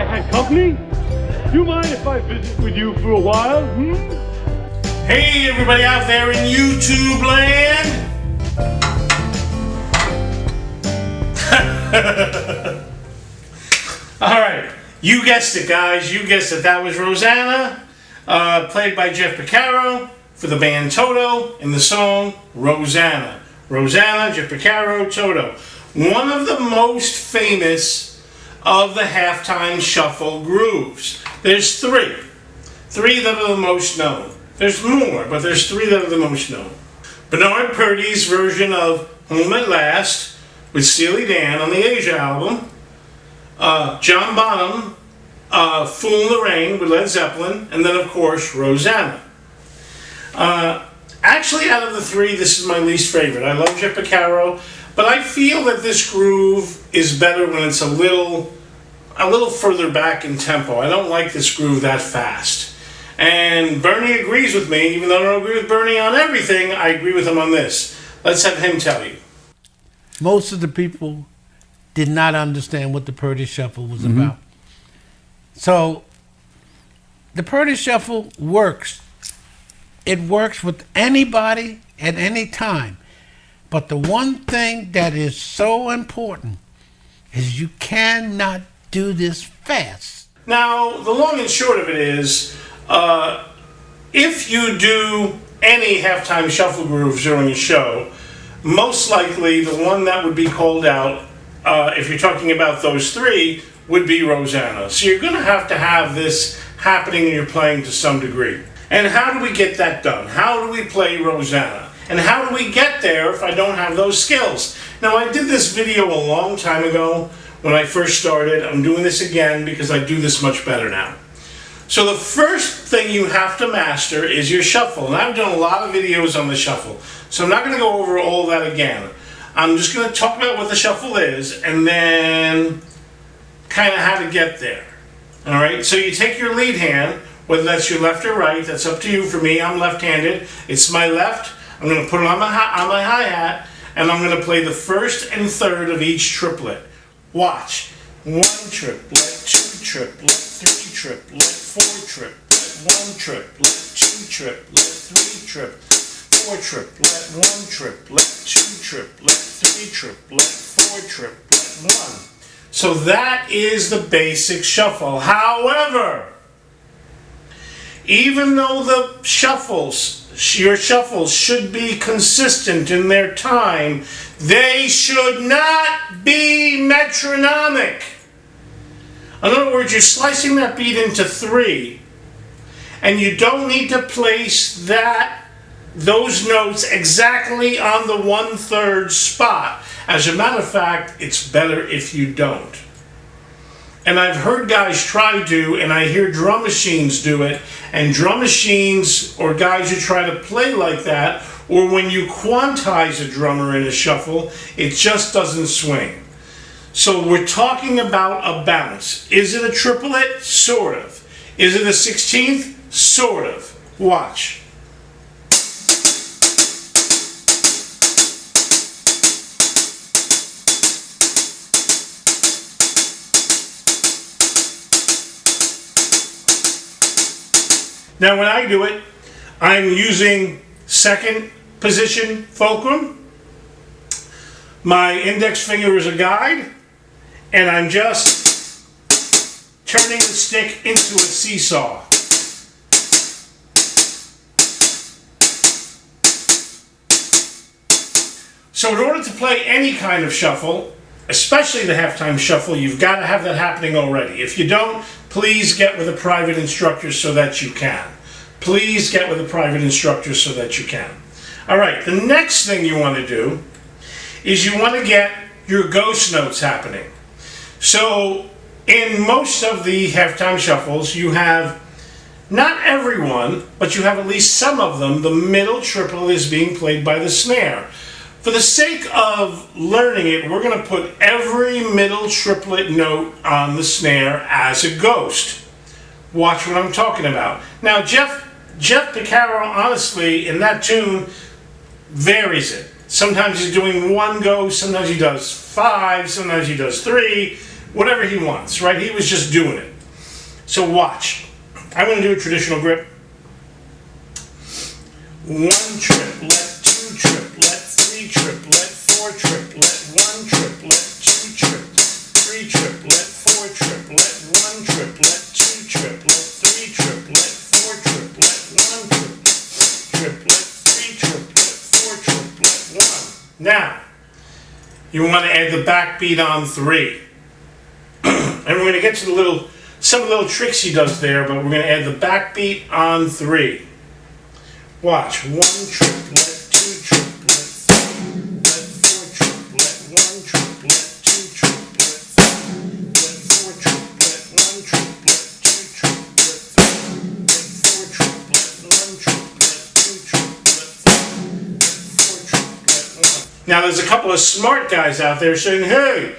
I had company? Do you mind if I visit with you for a while? Hey, everybody out there in YouTube land! Alright, you guessed it, guys. You guessed it. That was Rosanna, played by Jeff Porcaro for the band Toto in the song Rosanna. Rosanna, Jeff Porcaro, Toto. One of the most famous of the halftime shuffle grooves. There's three. Three that are the most known. There's more, but there's three that are the most known. Bernard Purdie's version of Home at Last with Steely Dan on the Asia album. John Bonham, Fool in the Rain with Led Zeppelin. And then, of course, Rosanna. Actually, out of the three, this is my least favorite. I love Jeff Porcaro, but I feel that this groove is better when it's a little further back in tempo. I don't like this groove that fast. And Bernie agrees with me. Even though I don't agree with Bernie on everything, I agree with him on this. Let's have him tell you. Most of the people did not understand what the Purdie Shuffle was about. So the Purdie Shuffle works. It works with anybody at any time. But the one thing that is so important is you cannot do this fast. Now, the long and short of it is, if you do any halftime shuffle grooves during a show, most likely the one that would be called out, if you're talking about those three, would be Rosanna. So you're going to have this happening in your playing to some degree. And how do we get that done? How do we play Rosanna? And how do we get there if I don't have those skills? Now, I did this video a long time ago when I first started. I'm doing this again because I do this much better now. So the first thing you have to master is your shuffle. And I've done a lot of videos on the shuffle. So I'm not going to go over all that again. I'm just going to talk about what the shuffle is and then kind of how to get there. All right, so you take your lead hand, whether that's your left or right, that's up to you. For me, I'm left-handed. It's my left. I'm going to put it on my hi-hat, and I'm going to play the first and third of each triplet. Watch. 1 triplet, 2 triplet, 3 triplet, 4 triplet, 1 triplet, 2 triplet, 3 triplet, 4 triplet, 1 triplet, 2 triplet, 3 triplet, 4 triplet, 1. So that is the basic shuffle. However, even though the your shuffles should be consistent in their time, they should not be metronomic. In other words, you're slicing that beat into 3, and you don't need to place those notes exactly on the 1/3 spot. As a matter of fact, it's better if you don't. And I've heard guys try to, and I hear drum machines do it, and drum machines or guys who try to play like that, or when you quantize a drummer in a shuffle, it just doesn't swing. So we're talking about a bounce. Is it a triplet? Sort of. Is it a 16th? Sort of. Watch. Now when I do it, I'm using second position fulcrum. My index finger is a guide, and I'm just turning the stick into a seesaw. So in order to play any kind of shuffle, especially the halftime shuffle, you've got to have that happening already. If you don't, please get with a private instructor so that you can. Please get with a private instructor so that you can. All right, the next thing you want to do is you want to get your ghost notes happening. So in most of the halftime shuffles, you have, not everyone, but you have at least some of them, the middle triple is being played by the snare. For the sake of learning it, we're going to put every middle triplet note on the snare as a ghost. Watch what I'm talking about. Now, Jeff Porcaro, honestly, in that tune, varies it. Sometimes he's doing 1 ghost, sometimes he does 5, sometimes he does 3, whatever he wants, right? He was just doing it. So watch. I'm going to do a traditional grip. 1 triplet, 2 triplet, 3 triplet, 4 triplet, 1 triplet, 2 triplet, 3 triplet, 4 triplet, 1 triplet, 2 triplet, 3 triplet, 4 triplet, 1 triplet, 3 triplet, 4 triplet, 1. Now, you want to add the backbeat on 3. And we're going to get to some of the little tricks he does there, but we're going to add the backbeat on 3. Watch. 1 triplet, 2 triplet, 3 triplet, 4 triplet, 1 triplet, 2 triplet, 3 triplet, 4 triplet, 1 triplet, 2 triplet, 3 triplet, 4 triplet, 1 triplet, 2 triplet, 3 4 triplet, 1. Now there's a couple of smart guys out there saying, hey,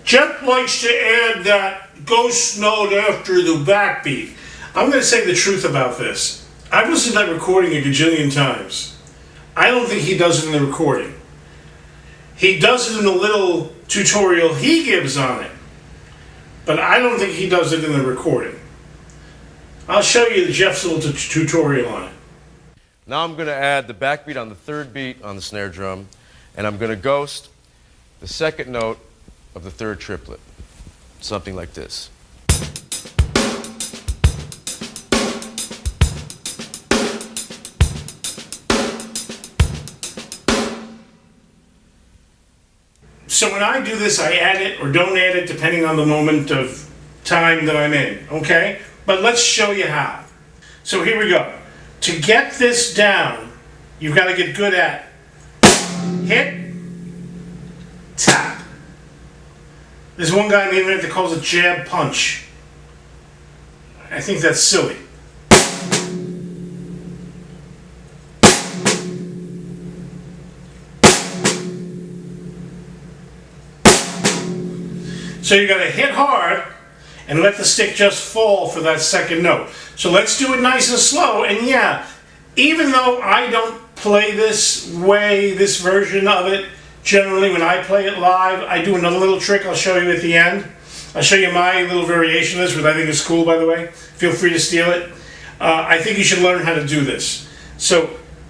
Jeff likes to add that ghost note after the backbeat. I'm going to say the truth about this. I've listened to that recording a gajillion times. I don't think he does it in the recording. He does it in the little tutorial he gives on it. But I don't think he does it in the recording. I'll show you Jeff's little tutorial on it. Now I'm going to add the backbeat on the 3rd beat on the snare drum, and I'm going to ghost the 2nd note of the 3rd triplet. Something like this. So when I do this, I add it or don't add it depending on the moment of time that I'm in, okay? But let's show you how. So here we go. To get this down, you've got to get good at hit, tap. There's one guy on the internet that calls it jab punch. I think that's silly. So you got to hit hard and let the stick just fall for that 2nd note. So let's do it nice and slow. And yeah, even though I don't play this way, this version of it, generally when I play it live, I do another little trick I'll show you at the end. I'll show you my little variation of this, which I think is cool, by the way. Feel free to steal it. I think you should learn how to do this. So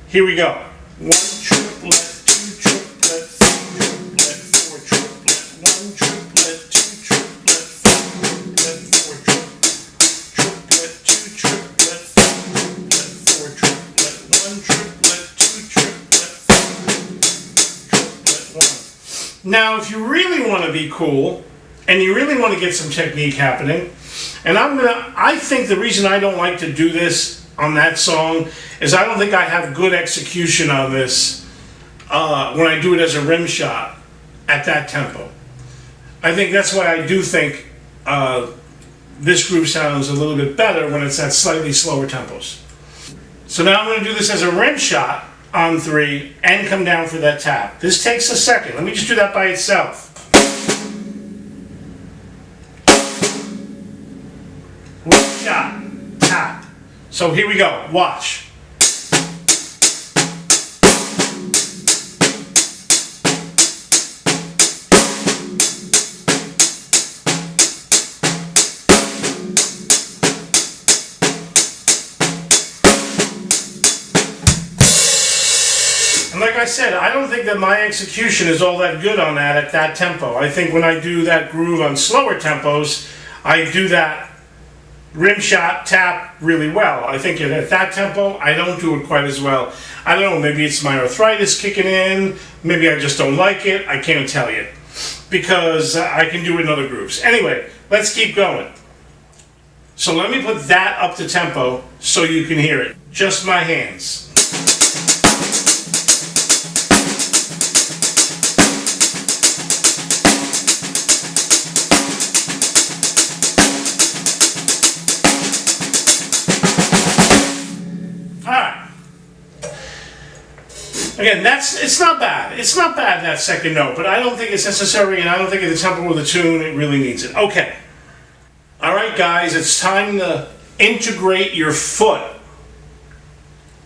here we go. 1 triplet, 2 triplet, 3 triplet, 4 triplet, 1 triplet, 2 triplet, 3 triplet, 4 triplet, 2 triplet, 3 triplet, 4 triplet, 1 triplet, 2 triplet, 3 triplet, 1. Now, if you really want to be cool, and you really want to get some technique happening, and I think the reason I don't like to do this on that song is I don't think I have good execution on this when I do it as a rim shot at that tempo. I think that's why I do think this groove sounds a little bit better when it's at slightly slower tempos. So now I'm going to do this as a rim shot on 3 and come down for that tap. This takes a second. Let me just do that by itself. Shot, tap. So here we go. Watch. And like I said, I don't think that my execution is all that good on that at that tempo. I think when I do that groove on slower tempos, I do that rim shot, tap really well. I think at that tempo, I don't do it quite as well. I don't know, maybe it's my arthritis kicking in, maybe I just don't like it, I can't tell you. Because I can do it in other grooves. Anyway, let's keep going. So let me put that up to tempo so you can hear it. Just my hands. Again, it's not bad. It's not bad, that 2nd note, but I don't think it's necessary, and I don't think at the tempo of the tune it really needs it. Okay. All right, guys, it's time to integrate your foot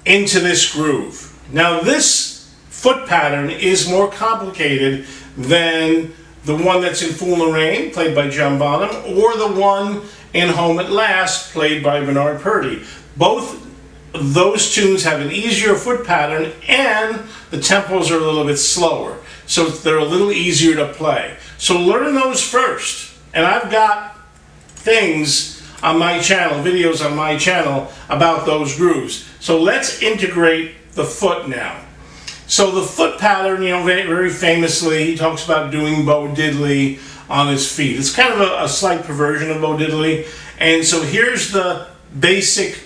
into this groove. Now, this foot pattern is more complicated than the one that's in Fool in the Rain, played by John Bonham, or the one and Home at Last, played by Bernard Purdie. Both those tunes have an easier foot pattern and the tempos are a little bit slower, so they're a little easier to play. So learn those first. And I've got things on my channel, videos on my channel about those grooves. So let's integrate the foot now. So the foot pattern, you know, very famously, he talks about doing Bo Diddley on his feet. It's kind of a slight perversion of Bo Diddley. And so here's the basic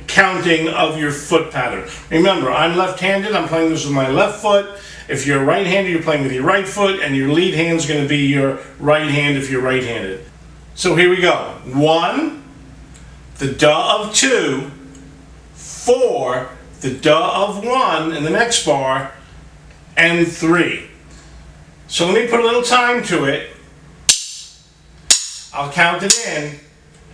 counting of your foot pattern. Remember, I'm left-handed, I'm playing this with my left foot. If you're right-handed, you're playing with your right foot, and your lead hand's going to be your right hand if you're right-handed. So here we go. 1, the da of 2, 4, the da of 1 in the next bar, and 3. So let me put a little time to it. I'll count it in,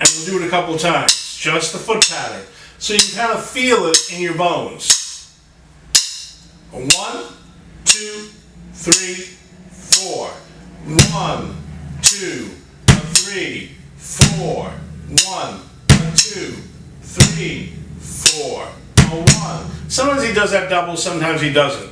and we'll do it a couple times. Just the foot pattern. So you can kind of feel it in your bones. 1, 2, 3, 4. 1, 2, 3, 4. 1, 2, 3, 4. 1. Sometimes he does that double, sometimes he doesn't.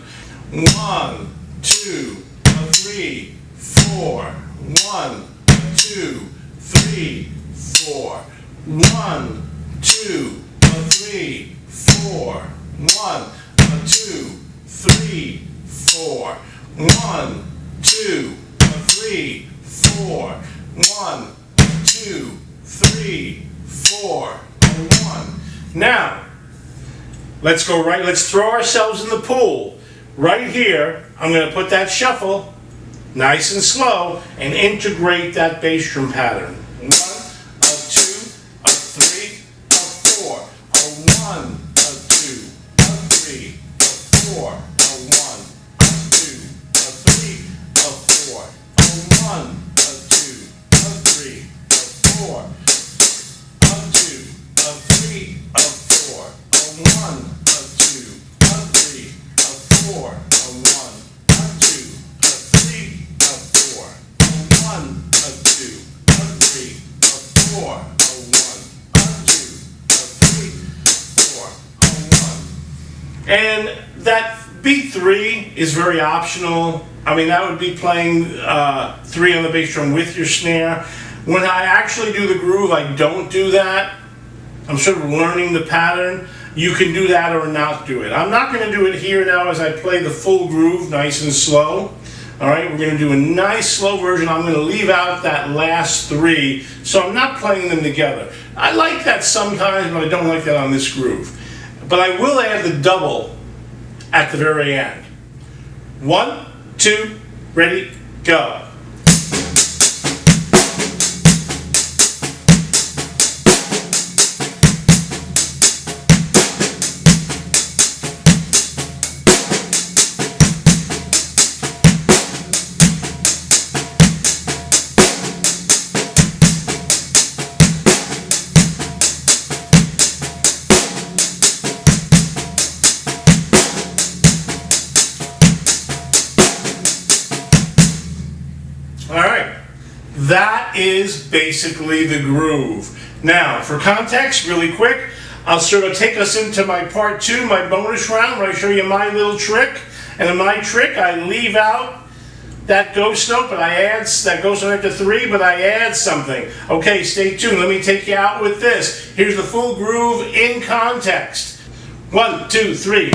1, 2, 3, 4. 1, 2, 3, 4. 1, 2, 3, 4. 1, 2, 3, 4. 1, 2, 3, 4. 1, 2, 3, 4. 1. Now, let's go right, let's throw ourselves in the pool. Right here, I'm going to put that shuffle nice and slow and integrate that bass drum pattern. 1, 2, 3, 4. 1, 2, 3, 4. 1, 2, 3, 4. 1, 2, 3, 4. 2, 3, 4. 1, 2, 3, 4. 1, 2, 3, 4. 1, 2, 3, 4. 1, 2, 3, 4. 1. And that beat 3 is very optional. I mean, that would be playing 3 on the bass drum with your snare. When I actually do the groove, I don't do that. I'm sort of learning the pattern. You can do that or not do it. I'm not going to do it here now as I play the full groove nice and slow. All right, we're going to do a nice slow version. I'm going to leave out that last 3, so I'm not playing them together. I like that sometimes, but I don't like that on this groove. But I will add the double at the very end. 1, 2, ready, go. That is basically the groove. Now, for context, really quick, I'll sort of take us into my part 2, my bonus round, where I show you my little trick. And in my trick, I leave out that ghost note, but I add that ghost note after 3, but I add something. Okay, stay tuned. Let me take you out with this. Here's the full groove in context. 1, 2, 3.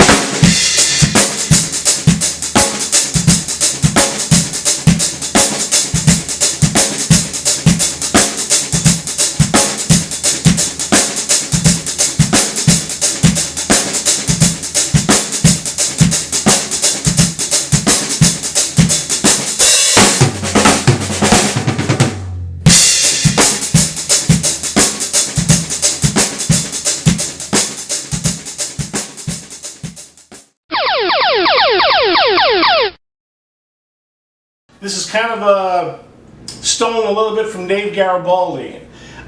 This is kind of stolen a little bit from Dave Garibaldi.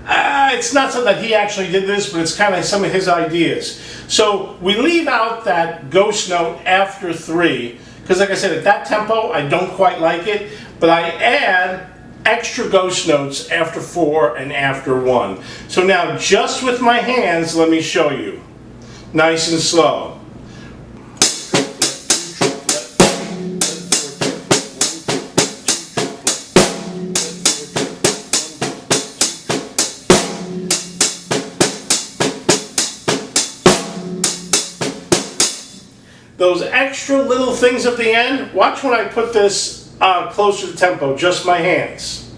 It's not so that he actually did this, but it's kind of some of his ideas. So we leave out that ghost note after 3, because like I said, at that tempo, I don't quite like it, but I add extra ghost notes after 4 and after 1. So now just with my hands, let me show you. Nice and slow. Those extra little things at the end, watch when I put this closer to tempo, just my hands.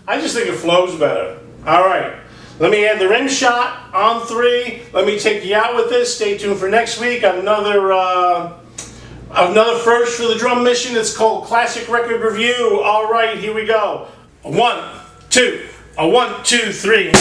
I just think it flows better. All right, let me add the rim shot on 3. Let me take you out with this. Stay tuned for next week. Another first for the drum mission. It's called Classic Record Review. All right, here we go. 1, 2, 1, 2, 3.